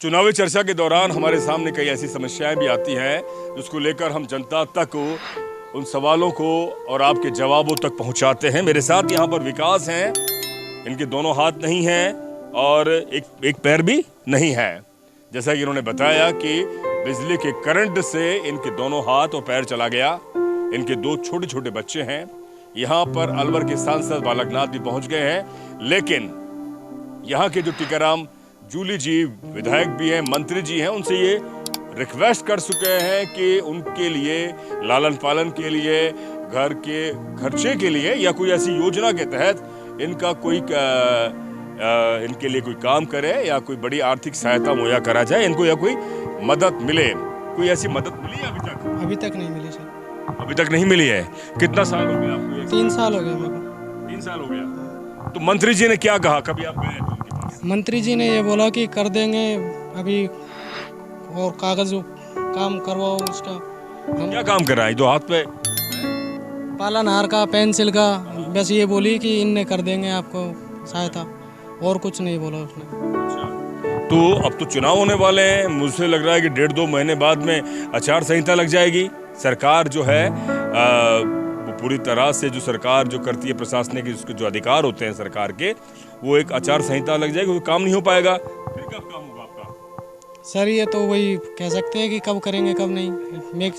चुनावी चर्चा के दौरान हमारे सामने कई ऐसी समस्याएं भी आती हैं जिसको लेकर हम जनता तक उन सवालों को और आपके जवाबों तक पहुंचाते हैं। मेरे साथ यहाँ पर विकास हैं, इनके दोनों हाथ नहीं हैं और एक पैर भी नहीं है। जैसा कि इन्होंने बताया कि बिजली के करंट से इनके दोनों हाथ और पैर चला गया। इनके दो छोटे छोटे बच्चे हैं। यहाँ पर अलवर के सांसद बालकनाथ भी पहुंच गए हैं, लेकिन यहाँ के जो टीकाराम जूली जी विधायक भी हैं, मंत्री जी हैं, उनसे ये रिक्वेस्ट कर चुके हैं कि उनके लिए लालन पालन के लिए, घर के खर्चे के लिए या कोई ऐसी योजना के तहत इनका कोई इनके लिए कोई काम करे या कोई बड़ी आर्थिक सहायता मुहैया करा जाए, इनको या कोई मदद मिले। कोई ऐसी मदद मिली है अभी तक? अभी तक नहीं मिली सर। अभी तक नहीं मिली है। कितना साल हो गया आपको? 3 साल हो गए मेरे को। 3 साल हो गया। तो मंत्री जी ने क्या कहा? कभी आप गए उनके पास? मंत्री जी ने ये बोला कि कर देंगे अभी, और कागज काम करवाओ उसका। हम क्या काम कर रहा है? दो हाथ पे पालनहार का, पेंसिल का, बस ये बोली कि इनने कर देंगे आपको सहायता, और कुछ नहीं बोला उसने। तो अब तो चुनाव होने वाले हैं, मुझे लग रहा है कि 1.5-2 महीने बाद में आचार संहिता लग जाएगी। सरकार जो है वो पूरी तरह से जो सरकार जो करती है, प्रशासनिक उसके जो अधिकार होते हैं सरकार के, वो एक आचार संहिता लग जाएगी, काम नहीं हो पाएगा। फिर कब काम होगा आपका? सर ये तो वही कह सकते हैं कि कब करेंगे कब नहीं।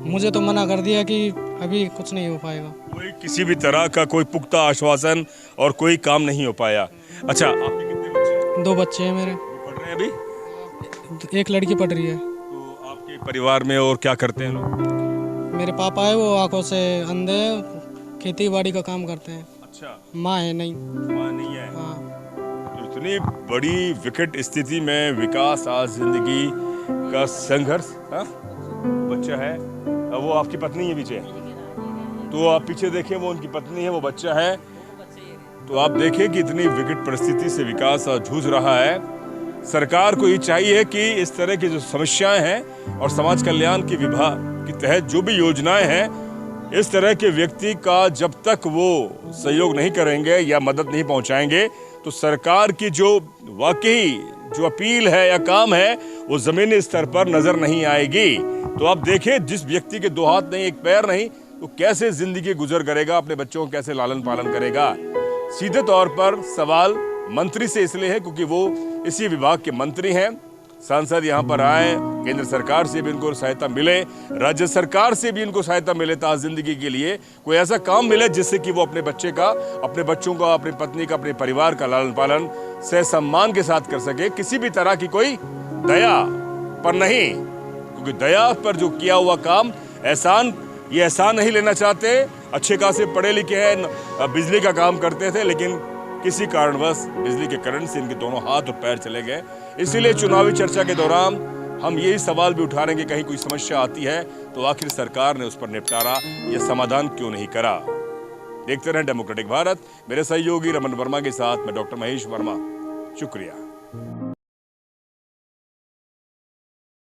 मुझे तो मना कर दिया कि अभी कुछ नहीं हो पाएगा। कोई किसी भी तरह का कोई पुख्ता आश्वासन और कोई काम नहीं हो पाया। अच्छा, आपके कितने बच्चे हैं? 2 बच्चे हैं मेरे। पढ़ रहे हैं अभी? एक लड़की पढ़ रही है। तो आपके परिवार में और क्या करते हैं लोग? मेरे पापा है, वो आंखों से अंधे, खेती बाड़ी का काम करते हैं। अच्छा, माँ है नहीं। माँ नहीं है। हाँ। तो इतनी बड़ी विकट स्थिति में विकास आज जिंदगी का संघर्ष। हाँ? बच्चा है, वो आपकी पत्नी है पीछे, तो आप पीछे देखें, वो उनकी पत्नी है, वो बच्चा है। तो आप देखें कि इतनी विकट परिस्थिति से विकास आज जूझ रहा है। सरकार को ये चाहिए कि इस तरह की जो समस्याएं हैं और समाज कल्याण के विभाग के तहत जो भी योजनाएं हैं, इस तरह के व्यक्ति का जब तक वो सहयोग नहीं करेंगे या मदद नहीं पहुंचाएंगे, तो सरकार की जो वाकई जो अपील है या काम है वो जमीनी स्तर पर नजर नहीं आएगी। तो आप देखें, जिस व्यक्ति के 2 हाथ नहीं, 1 पैर नहीं, तो कैसे जिंदगी गुजर करेगा, अपने बच्चों को कैसे लालन पालन करेगा? सीधे तौर पर सवाल मंत्री से इसलिए है क्योंकि वो इसी विभाग के मंत्री हैं। सांसद यहाँ पर आए, केंद्र सरकार से भी इनको सहायता मिले, राज्य सरकार से भी इनको सहायता मिले, ताज़ जिंदगी के लिए कोई ऐसा काम मिले जिससे कि वो अपने बच्चे का, अपने बच्चों का, अपनी पत्नी का, अपने परिवार का लालन पालन सह सम्मान के साथ कर सके। किसी भी तरह की कोई दया पर नहीं, क्योंकि दया पर जो किया हुआ काम एहसान, ये एहसान नहीं लेना चाहते। अच्छे खासे पढ़े लिखे हैं, बिजली का काम करते थे, लेकिन किसी कारणवश बिजली के करंट से इनके दोनों हाथ और पैर चले गए। इसीलिए चुनावी चर्चा के दौरान हम यही सवाल भी उठा रहे हैं कि कहीं कोई समस्या आती है तो आखिर सरकार ने उस पर निपटारा या समाधान क्यों नहीं करा। देखते रहें डेमोक्रेटिक भारत। मेरे सहयोगी रमन वर्मा के साथ मैं डॉक्टर महेश वर्मा। शुक्रिया।